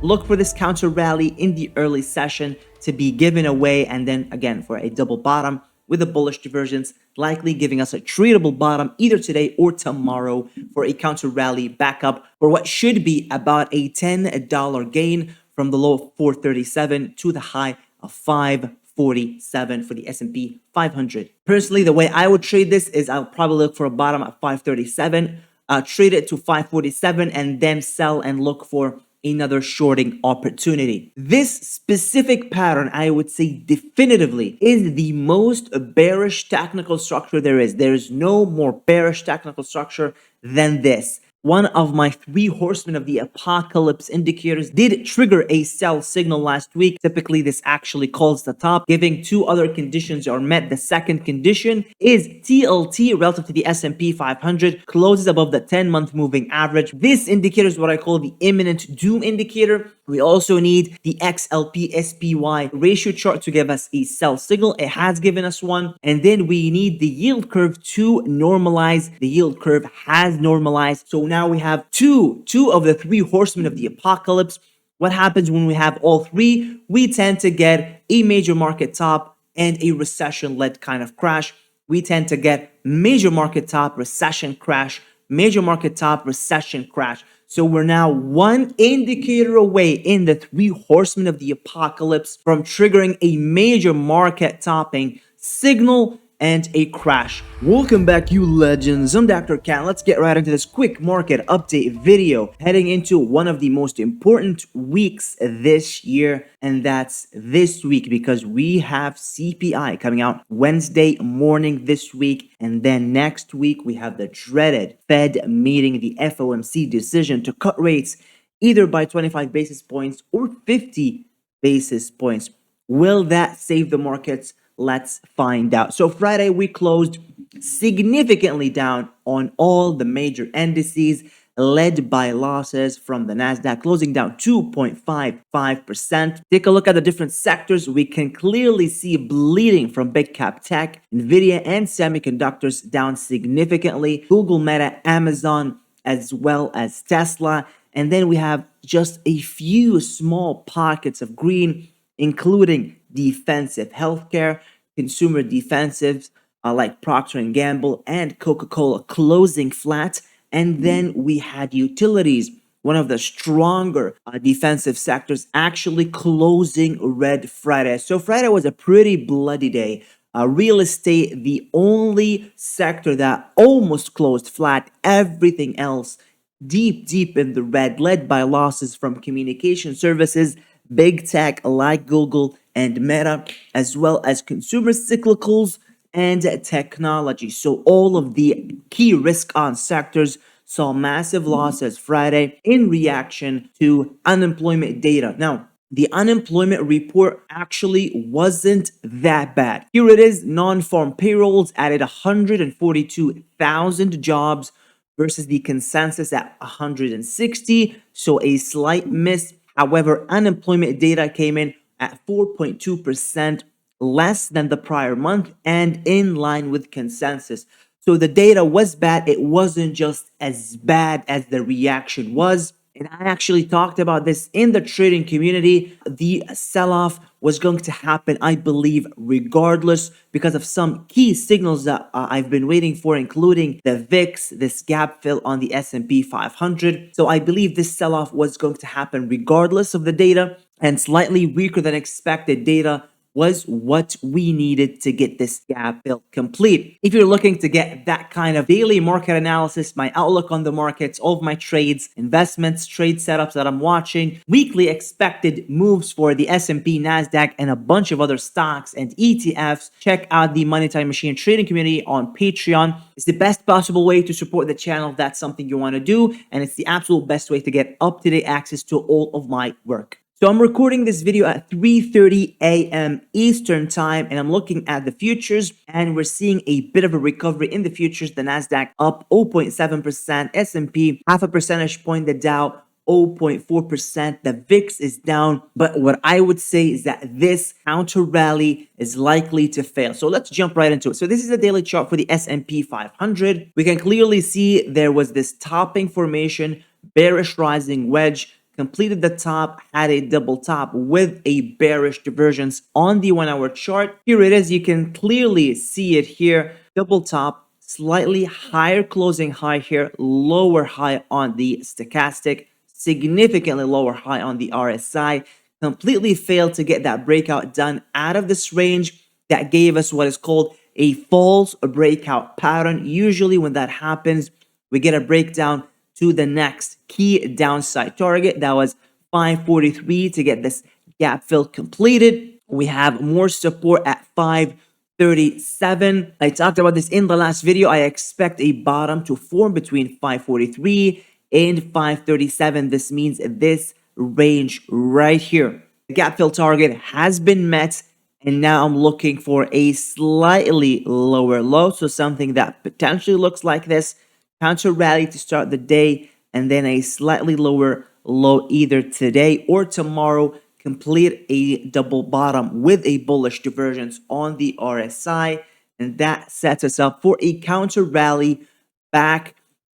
look for this counter rally in the early session to be given away, and then again for a double bottom with a bullish divergence, likely giving us a tradable bottom either today or tomorrow for a counter rally back up for what should be about a $10 gain from the low of 437 to the high of 547 for the S&P 500. Personally, the way I would trade this is I'll probably look for a bottom at 537, trade it to 547, and then sell and look for another shorting opportunity. This specific pattern, I would say definitively, is the most bearish technical structure there is. There is no more bearish technical structure than this. One of my 3 horsemen of the apocalypse indicators did trigger a sell signal last week. Typically, this actually calls the top, giving 2 other conditions are met. The second condition is TLT relative to the S&P 500 closes above the 10-month moving average. This indicator is what I call the imminent doom indicator. We also need the XLP SPY ratio chart to give us a sell signal. It has given us one. And then we need the yield curve to normalize. The yield curve has normalized. So now we have two of the 3 horsemen of the apocalypse. What happens when we have all 3? We tend to get a major market top and a recession-led kind of crash. We tend to get major market top, recession crash, major market top, recession crash. So we're now 1 indicator away in the 3 horsemen of the apocalypse from triggering a major market topping signal and a crash. Welcome back, you legends. I'm Dr. Cat. Let's get right into this quick market update video heading into one of the most important weeks this year, and that's this week because we have CPI coming out Wednesday morning this week, and then next week we have the dreaded Fed meeting, the FOMC decision to cut rates either by 25 basis points or 50 basis points. Will that save the markets? Let's find out. So Friday, we closed significantly down on all the major indices, led by losses from the Nasdaq, closing down 2.55%. Take a look at the different sectors. We can clearly see bleeding from big cap tech, Nvidia, and semiconductors down significantly. Google, Meta, Amazon, as well as Tesla. And then we have just a few small pockets of green, including defensive healthcare, consumer defensives like Procter & Gamble and Coca-Cola closing flat. And then we had utilities, one of the stronger defensive sectors, actually closing red Friday. So Friday was a pretty bloody day. Real estate, the only sector that almost closed flat. Everything else deep in the red, led by losses from communication services, big tech like Google and Meta, as well as consumer cyclicals and technology. So all of the key risk-on sectors saw massive losses Friday in reaction to unemployment data. Now, the unemployment report actually wasn't that bad. Here it is, non-farm payrolls added 142,000 jobs versus the consensus at 160, so a slight miss. However, unemployment data came in at 4.2%, less than the prior month and in line with consensus. So the data was bad. It wasn't just as bad as the reaction was. And I actually talked about this in the trading community. The sell-off was going to happen, I believe, regardless, because of some key signals that I've been waiting for, including the VIX, this gap fill on the S&P 500. So I believe this sell-off was going to happen regardless of the data, and slightly weaker than expected data was what we needed to get this gap fill complete. If you're looking to get that kind of daily market analysis, my outlook on the markets, all of my trades, investments, trade setups that I'm watching, weekly expected moves for the S&P, Nasdaq, and a bunch of other stocks and ETFs, check out the Money Time Machine trading community on Patreon. It's the best possible way to support the channel if that's something you want to do, and it's the absolute best way to get up-to-date access to all of my work. So I'm recording this video at 3:30 a.m. Eastern time, and I'm looking at the futures, and we're seeing a bit of a recovery in the futures. The Nasdaq up 0.7%, S&P half a percentage point, the Dow 0.4%, the VIX is down. But what I would say is that this counter rally is likely to fail. So let's jump right into it. So this is the daily chart for the S&P 500. We can clearly see there was this topping formation, bearish rising wedge, completed the top, had a double top with a bearish divergence on the 1 hour chart. Here it is. You can clearly see it here. Double top, slightly higher closing high here, lower high on the stochastic, significantly lower high on the RSI. Completely failed to get that breakout done out of this range. That gave us what is called a false breakout pattern. Usually when that happens, we get a breakdown to the next key downside target. That was 543 to get this gap fill completed. We have more support at 537. I talked about this in the last video. I expect a bottom to form between 543 and 537. This means this range right here. The gap fill target has been met, and now I'm looking for a slightly lower low, so something that potentially looks like this. Counter rally to start the day, and then a slightly lower low either today or tomorrow. Complete a double bottom with a bullish divergence on the RSI, and that sets us up for a counter rally back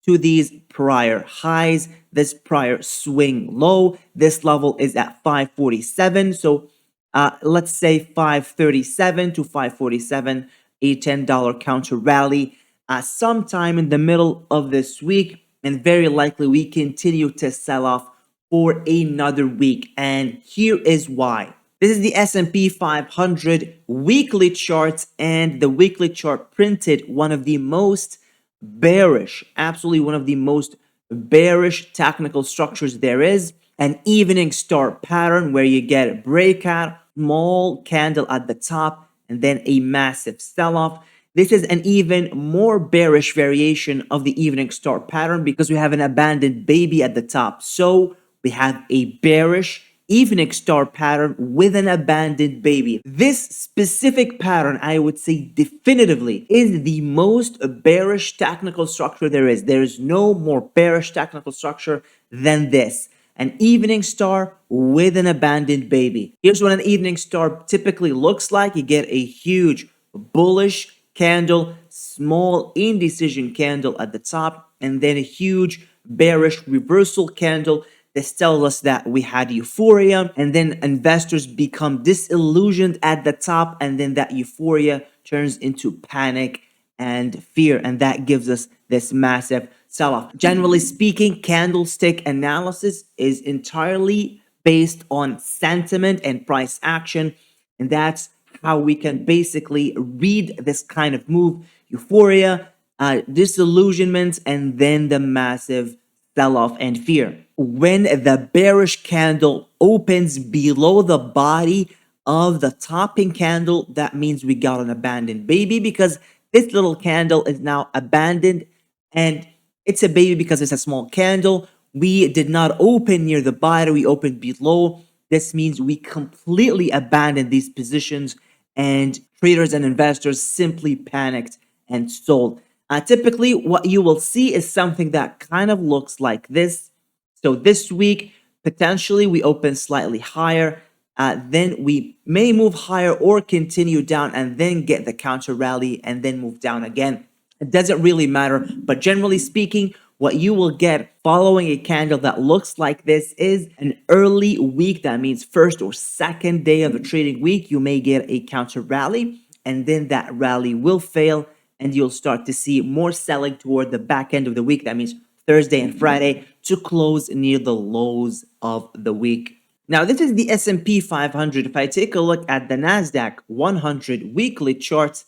to these prior highs, this prior swing low. This level is at 547, so let's say 537 to 547, a $10 counter rally sometime in the middle of this week, and very likely we continue to sell off for another week. And here is why. This is the S&P 500 weekly charts, and the weekly chart printed one of the most bearish, absolutely one of the most bearish technical structures there is. An evening star pattern where you get a breakout, small candle at the top, and then a massive sell-off. This is an even more bearish variation of the evening star pattern because we have an abandoned baby at the top. So we have a bearish evening star pattern with an abandoned baby. This specific pattern, I would say definitively, is the most bearish technical structure there is. There is no more bearish technical structure than this. An evening star with an abandoned baby. Here's what an evening star typically looks like. You get a huge bullish candle, small indecision candle at the top, and then a huge bearish reversal candle. This tells us that we had euphoria, and then investors become disillusioned at the top, and then that euphoria turns into panic and fear, and that gives us this massive sell-off. Generally speaking, candlestick analysis is entirely based on sentiment and price action, and that's how we can basically read this kind of move: euphoria, disillusionment, and then the massive sell-off and fear. When the bearish candle opens below the body of the topping candle, that means we got an abandoned baby, because this little candle is now abandoned, and it's a baby because it's a small candle. We did not open near the body, we opened below. This means we completely abandoned these positions, and traders and investors simply panicked and sold. Typically, what you will see is something that kind of looks like this. So this week, potentially we open slightly higher. Then we may move higher or continue down and then get the counter rally and then move down again. It doesn't really matter, but generally speaking, what you will get following a candle that looks like this is an early week. That means first or second day of the trading week, you may get a counter rally, and then that rally will fail, and you'll start to see more selling toward the back end of the week. That means Thursday and Friday to close near the lows of the week. Now, this is the S&P 500. If I take a look at the Nasdaq 100 weekly charts,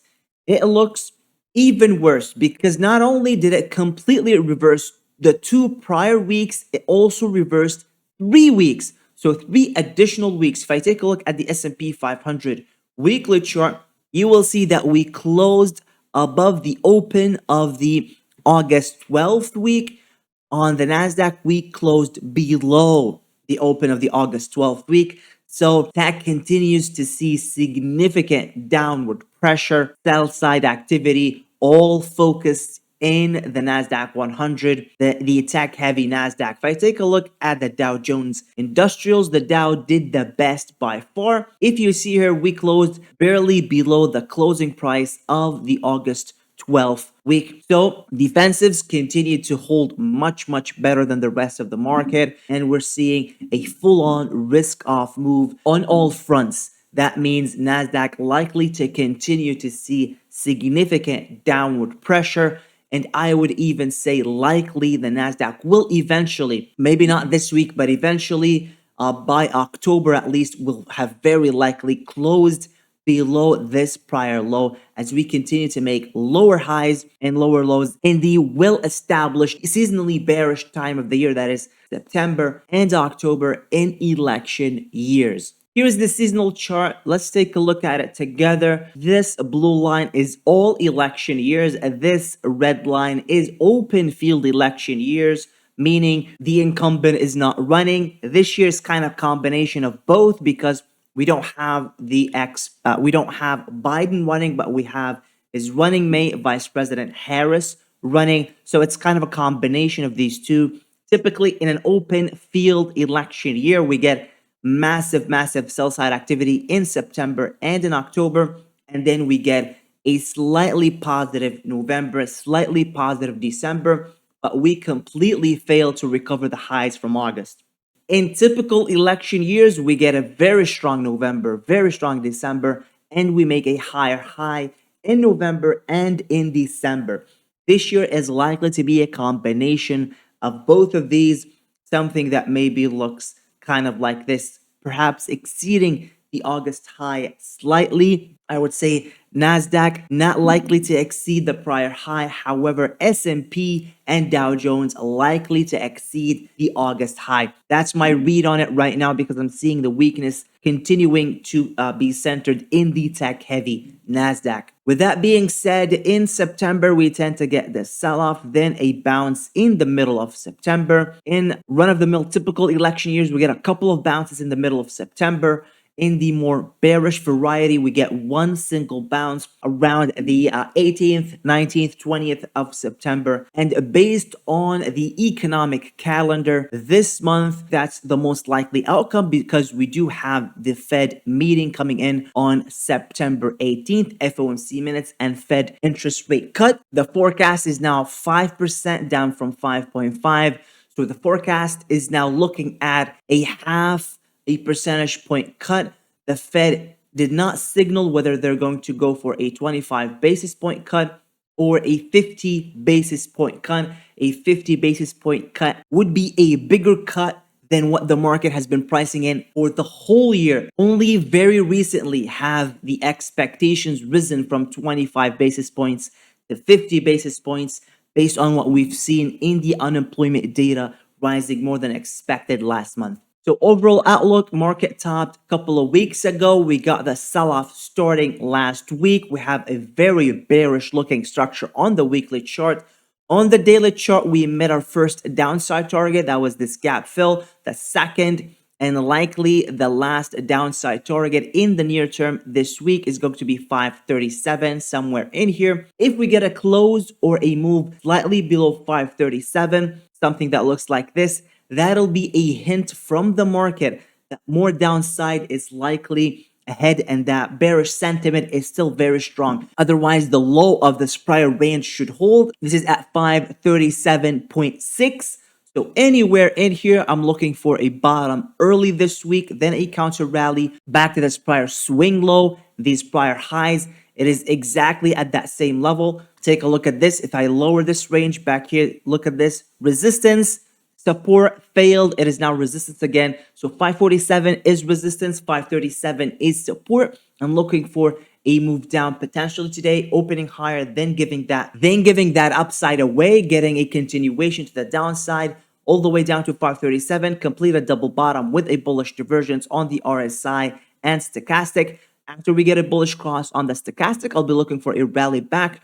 it looks even worse, because not only did it completely reverse the 2 prior weeks, it also reversed 3 weeks. So 3 additional weeks. If I take a look at the S&P 500 weekly chart, you will see that we closed above the open of the August 12th week. On the Nasdaq, we closed below the open of the August 12th week. So that continues to see significant downward pressure, sell side activity, all focused in the Nasdaq 100, the tech heavy Nasdaq. If I take a look at the Dow Jones Industrials, the Dow did the best by far. If you see here, we closed barely below the closing price of the August 12th week. So defensives continue to hold much better than the rest of the market, and we're seeing a full-on risk-off move on all fronts. That means Nasdaq likely to continue to see significant downward pressure, and I would even say likely the Nasdaq will eventually, maybe not this week, but eventually by October at least, will have very likely closed below this prior low as we continue to make lower highs and lower lows in the well-established seasonally bearish time of the year, that is September and October in election years. Here's the seasonal chart. Let's take a look at it together. This blue line is all election years. This red line is open field election years, meaning the incumbent is not running. This year's kind of combination of both because we don't have we don't have Biden running, but we have his running mate, Vice President Harris, running. So it's kind of a combination of these two. Typically, in an open field election year, we get massive sell side activity in September and in October, and then we get a slightly positive November, slightly positive December, but we completely fail to recover the highs from August. In typical election years, we get a very strong November, very strong December, and we make a higher high in November and in December. This year is likely to be a combination of both of these, something that maybe looks kind of like this, perhaps exceeding the August high slightly. I would say Nasdaq not likely to exceed the prior high. However, S&P and Dow Jones likely to exceed the August high. That's my read on it right now because I'm seeing the weakness continuing to be centered in the tech-heavy Nasdaq. With that being said, in September, we tend to get the sell-off, then a bounce in the middle of September. In run-of-the-mill typical election years, we get a couple of bounces in the middle of September. In the more bearish variety, we get one single bounce around the 18th, 19th, 20th of September. And based on the economic calendar this month, that's the most likely outcome because we do have the Fed meeting coming in on September 18th, FOMC minutes and Fed interest rate cut. The forecast is now 5% down from 5.5. So the forecast is now looking at a half a percentage point cut. The Fed did not signal whether they're going to go for a 25 basis point cut or a 50 basis point cut. A 50 basis point cut would be a bigger cut than what the market has been pricing in for the whole year. Only very recently have the expectations risen from 25 basis points to 50 basis points based on what we've seen in the unemployment data rising more than expected last month. So overall outlook, market topped a couple of weeks ago. We got the sell-off starting last week. We have a very bearish looking structure on the weekly chart. On the daily chart, we met our first downside target. That was this gap fill. The second and likely the last downside target in the near term this week is going to be 537, somewhere in here. If we get a close or a move slightly below 537, something that looks like this, that'll be a hint from the market that more downside is likely ahead and that bearish sentiment is still very strong. Otherwise, the low of this prior range should hold. This is at 537.6. So anywhere in here, I'm looking for a bottom early this week, then a counter rally back to this prior swing low, these prior highs. It is exactly at that same level. Take a look at this. If I lower this range back here, look at this resistance. Support failed. It is now resistance again. So 547 is resistance. 537 is support. I'm looking for a move down potentially today, opening higher, then giving that upside away, getting a continuation to the downside all the way down to 537, complete a double bottom with a bullish divergence on the RSI and stochastic. After we get a bullish cross on the stochastic, I'll be looking for a rally back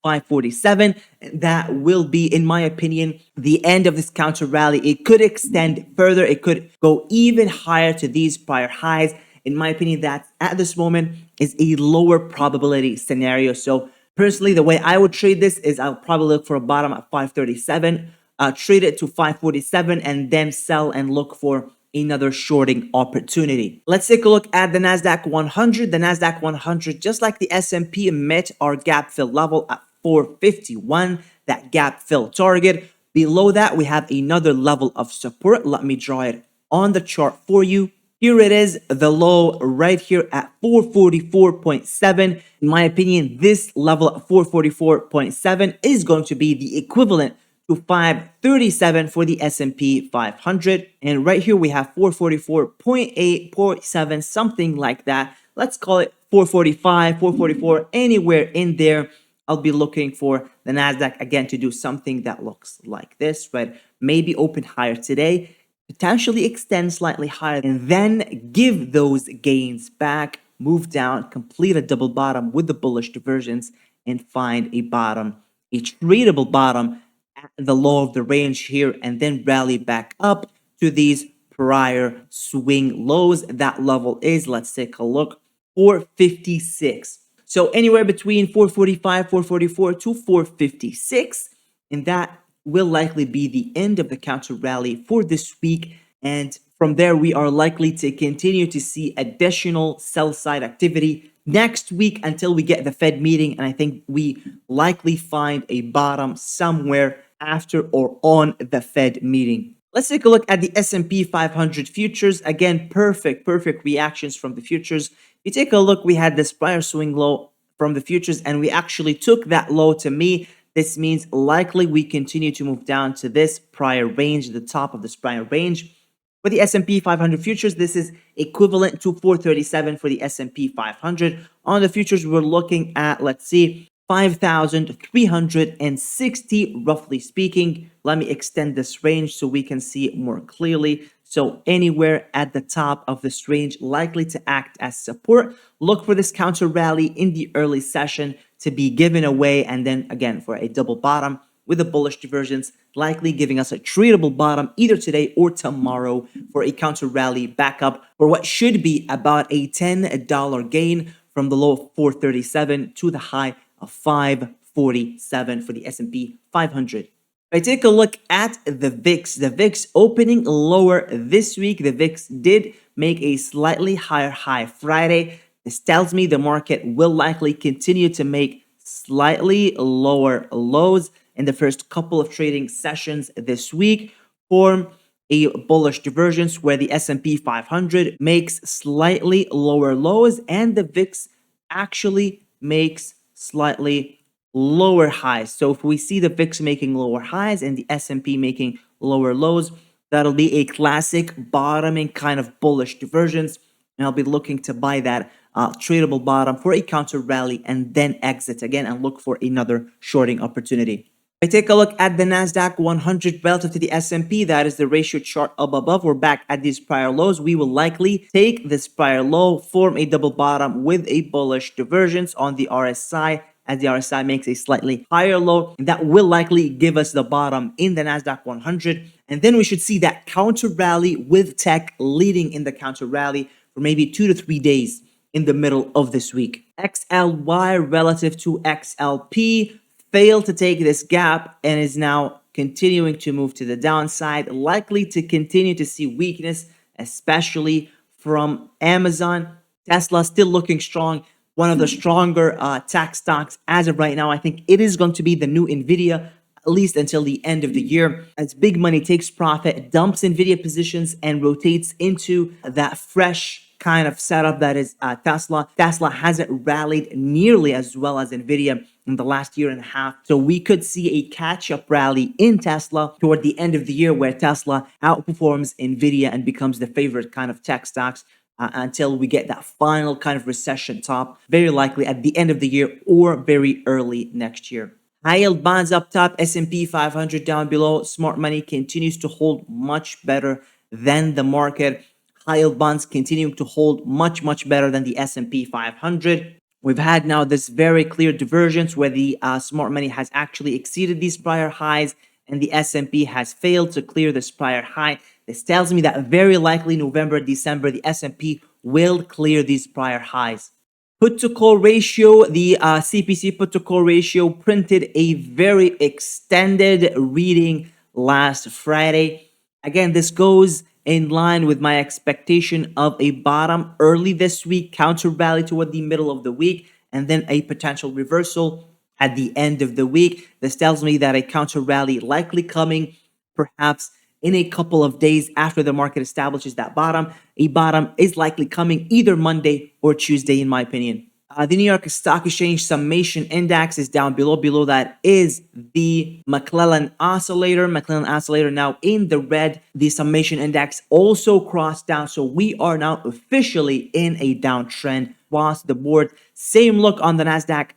547. That will be, in my opinion, the end of this counter rally. It could extend further. It could go even higher to these prior highs. In my opinion, that at this moment is a lower probability scenario. So personally, the way I would trade this is I'll probably look for a bottom at 537, trade it to 547, and then sell and look for another shorting opportunity. Let's take a look at the Nasdaq 100. The Nasdaq 100, just like the S&P, met our gap fill level at 451, that gap fill target. Below that, we have another level of support. Let me draw it on the chart for you. Here it is, the low right here at 444.7. In my opinion, this level at 444.7 is going to be the equivalent to 537 for the S&P 500. And right here we have 444.8.7, something like that. Let's call it 445, 444, anywhere in there. I'll be looking for the Nasdaq again to do something that looks like this, right? Maybe open higher today, potentially extend slightly higher, and then give those gains back, move down, complete a double bottom with the bullish divergence, and find a bottom, a tradable bottom at the low of the range here, and then rally back up to these prior swing lows. That level is, let's take a look, 456. So anywhere between 445, 444 to 456, and that will likely be the end of the counter rally for this week. And from there, we are likely to continue to see additional sell side activity next week until we get the Fed meeting. And I think we likely find a bottom somewhere after or on the Fed meeting. Let's take a look at the S&P 500 futures. Again, perfect reactions from the futures. If you take a look, we had this prior swing low from the futures, and we actually took that low. To me, this means likely we continue to move down to this prior range, the top of this prior range. For the S&P 500 futures, this is equivalent to 437 for the S&P 500. On the futures, we're looking at, let's see, 5,360, roughly speaking. Let me extend this range so we can see it more clearly. So anywhere at the top of this range, likely to act as support. Look for this counter rally in the early session to be given away, and then again for a double bottom with a bullish divergence, likely giving us a tradable bottom either today or tomorrow for a counter rally back up for what should be about a $10 gain from the low of 437 to the high of 547 for the S&P 500. If I take a look at the VIX opening lower this week. The VIX did make a slightly higher high Friday. This tells me the market will likely continue to make slightly lower lows in the first couple of trading sessions this week, form a bullish divergence where the S&P 500 makes slightly lower lows and the VIX actually makes slightly lower highs. So if we see the VIX making lower highs and the S&P making lower lows, that'll be a classic bottoming kind of bullish divergence, and I'll be looking to buy that tradable bottom for a counter rally and then exit again and look for another shorting opportunity. If I take a look at the Nasdaq 100 relative to the S&P, that is the ratio chart up above. We're back at these prior lows. We will likely take this prior low, form a double bottom with a bullish divergence on the RSI, as the RSI makes a slightly higher low. And that will likely give us the bottom in the Nasdaq 100. And then we should see that counter rally with tech leading in the counter rally for maybe 2 to 3 days in the middle of this week. XLY relative to XLP failed to take this gap and is now continuing to move to the downside, likely to continue to see weakness, especially from Amazon. Tesla still looking strong, one of the stronger tech stocks as of right now. I think it is going to be the new Nvidia, at least until the end of the year, as big money takes profit, dumps Nvidia positions, and rotates into that fresh kind of setup that is Tesla. Tesla hasn't rallied nearly as well as Nvidia in the last year and a half. So we could see a catch-up rally in Tesla toward the end of the year where Tesla outperforms Nvidia and becomes the favorite kind of tech stocks until we get that final kind of recession top, very likely at the end of the year or very early next year. High yield bonds up top, S&P 500 down below. Smart money continues to hold much better than the market. High yield bonds continuing to hold much better than the S&P 500. We've had now this very clear divergence where the smart money has actually exceeded these prior highs and the S&P has failed to clear this prior high. This tells me that very likely November, December, the S&P will clear these prior highs. Put to call ratio, the CPC put to call ratio printed a very extended reading last Friday. Again, this goes in line with my expectation of a bottom early this week, counter rally toward the middle of the week, and then a potential reversal. at the end of the week. This tells me that a counter rally likely coming perhaps in a couple of days after the market establishes that bottom. A bottom is likely coming either Monday or Tuesday, in my opinion. The New York Stock Exchange Summation Index is down below. Below that is the McClellan Oscillator. McClellan Oscillator now in the red. The Summation Index also crossed down. So we are now officially in a downtrend across the board. Same look on the Nasdaq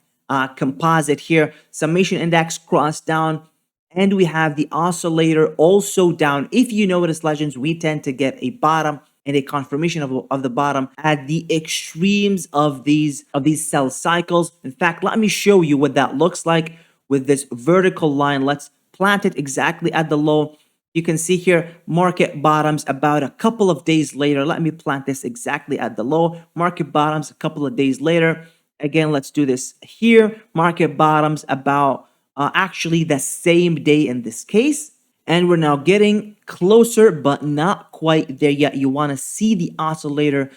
composite here. Summation Index crossed down. And we have the oscillator also down. If you notice, legends, we tend to get a bottom and a confirmation of the bottom at the extremes of these sell cycles. In fact, let me show you what that looks like with this vertical line. Let's plant it exactly at the low. You can see here market bottoms about a couple of days later. Let me plant this exactly at the low. Market bottoms a couple of days later. Again, let's do this here. Market bottoms about actually the same day in this case. And we're now getting closer, but not quite there yet. You want to see the oscillator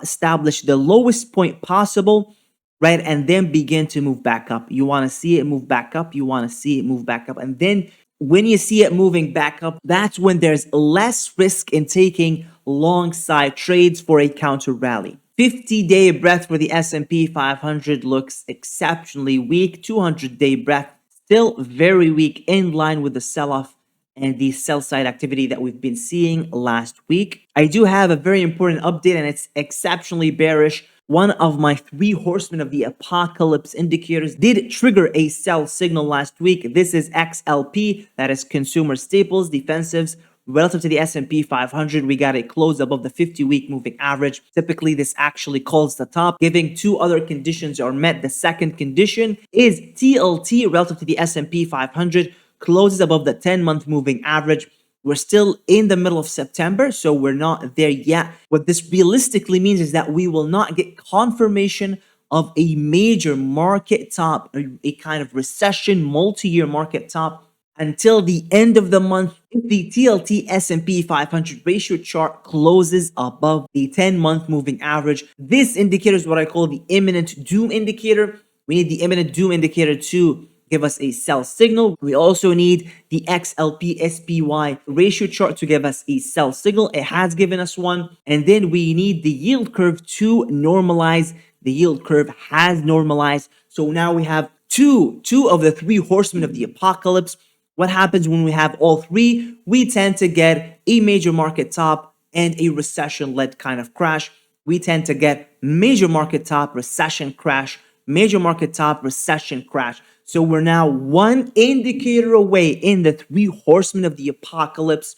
establish the lowest point possible, right? And then begin to move back up. You want to see it move back up. You want to see it move back up. And then when you see it moving back up, that's when there's less risk in taking long side trades for a counter rally. 50-day breadth for the S&P 500 looks exceptionally weak. 200-day breadth still very weak, in line with the sell-off and the sell side activity that we've been seeing last week. I do have a very important update, and it's exceptionally bearish. One of my 3 horsemen of the apocalypse indicators did trigger a sell signal last week. This is XLP, that is consumer staples, defensives. Relative to the S&P 500, we got a close above the 50-week moving average. Typically, this actually calls the top, giving 2 other conditions are met. The second condition is TLT relative to the S&P 500 closes above the 10-month moving average. We're still in the middle of September, so we're not there yet. What this realistically means is that we will not get confirmation of a major market top, a kind of recession, multi-year market top, until the end of the month. If the TLT S&P 500 ratio chart closes above the 10-month moving average, this indicator is what I call the imminent doom indicator. We need the imminent doom indicator to give us a sell signal. We also need the XLP SPY ratio chart to give us a sell signal. It has given us one. And then we need the yield curve to normalize. The yield curve has normalized. So now we have two of the 3 horsemen of the apocalypse. What happens when we have all 3? We tend to get a major market top and a recession-led kind of crash. We tend to get major market top, recession crash, major market top, recession crash. So we're now 1 indicator away in the 3 horsemen of the apocalypse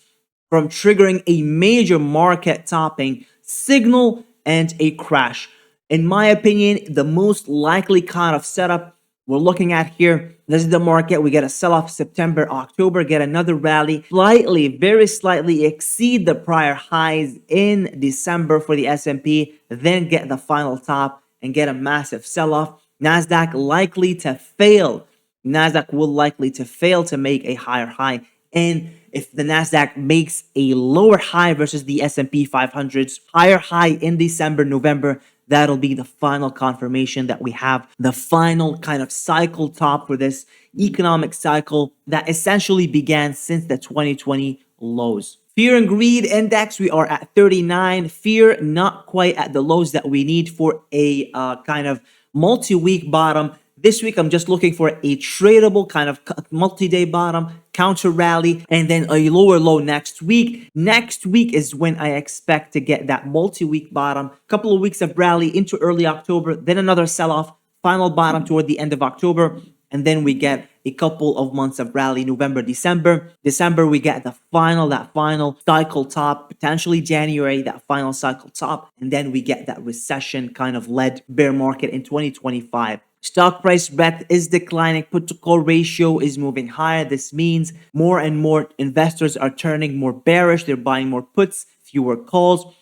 from triggering a major market topping signal and a crash. In my opinion, the most likely kind of setup we're looking at here, this is the market. We get a sell-off September, October, get another rally, slightly, very slightly exceed the prior highs in December for the S&P, then get the final top and get a massive sell-off. Nasdaq likely to fail. Nasdaq will likely to fail to make a higher high. And if the Nasdaq makes a lower high versus the S&P 500's higher high in December, November, that'll be the final confirmation that we have the final kind of cycle top for this economic cycle that essentially began since the 2020 lows. Fear and greed index, we are at 39. Fear not quite at the lows that we need for a kind of multi-week bottom. This week, I'm just looking for a tradable kind of multi-day bottom, counter rally, and then a lower low next week. Next week is when I expect to get that multi-week bottom. Couple of weeks of rally into early October, then another sell-off, final bottom toward the end of October, and then we get a couple of months of rally, November, December. December, we get that final cycle top, potentially January, that final cycle top, and then we get that recession kind of led bear market in 2025. Stock price breadth is declining. Put to call ratio is moving higher. This means more and more investors are turning more bearish. They're buying more puts, fewer calls.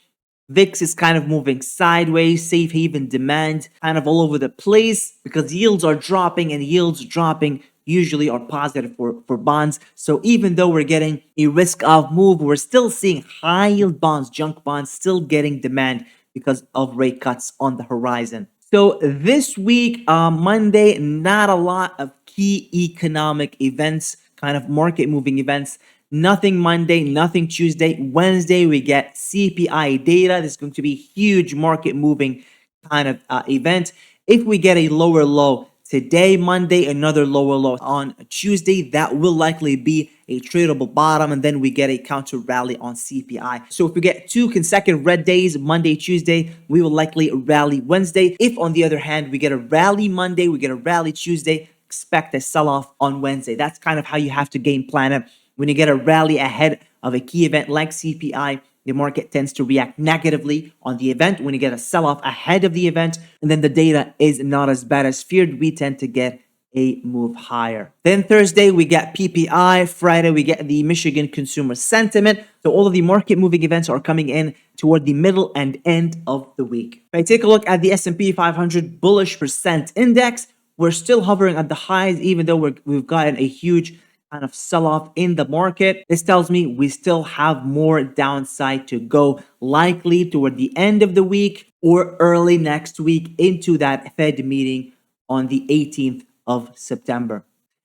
VIX is kind of moving sideways. Safe haven demand kind of all over the place because yields are dropping, and yields dropping usually are positive for bonds. So even though we're getting a risk off move, we're still seeing high yield bonds, junk bonds, still getting demand because of rate cuts on the horizon. So this week, Monday, not a lot of key economic events, kind of market moving events. Nothing Monday, nothing Tuesday. Wednesday, we get CPI data. This is going to be huge market moving kind of event. If we get a lower low today, Monday, another lower low on Tuesday, that will likely be a tradable bottom, and then we get a counter rally on CPI. So if we get 2 consecutive red days, Monday, Tuesday, we will likely rally Wednesday. If on the other hand, we get a rally Monday, we get a rally Tuesday, expect a sell-off on Wednesday. That's kind of how you have to game plan it. When you get a rally ahead of a key event like CPI, the market tends to react negatively on the event. When you get a sell-off ahead of the event, and then the data is not as bad as feared, we tend to get a move higher. Then Thursday, we get PPI. Friday, we get the Michigan consumer sentiment. So all of the market moving events are coming in toward the middle and end of the week. If I take a look at the S&P 500 bullish percent index, we're still hovering at the highs, even though we've gotten a huge kind of sell-off in the market. This tells me we still have more downside to go, likely toward the end of the week or early next week into that Fed meeting on the 18th of September.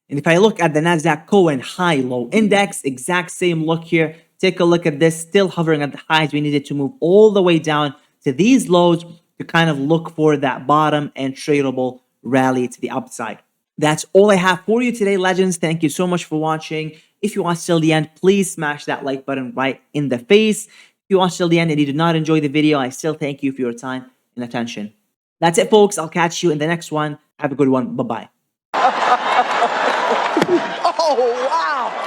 And if I look at the Nasdaq Cohen high-low index, exact same look here. Take a look at this, still hovering at the highs. We needed to move all the way down to these lows to kind of look for that bottom and tradable rally to the upside. That's all I have for you today, legends. Thank you so much for watching. If you watched till the end, please smash that like button right in the face. If you watched till the end and you did not enjoy the video, I still thank you for your time and attention. That's it, folks. I'll catch you in the next one. Have a good one. Bye-bye. Oh,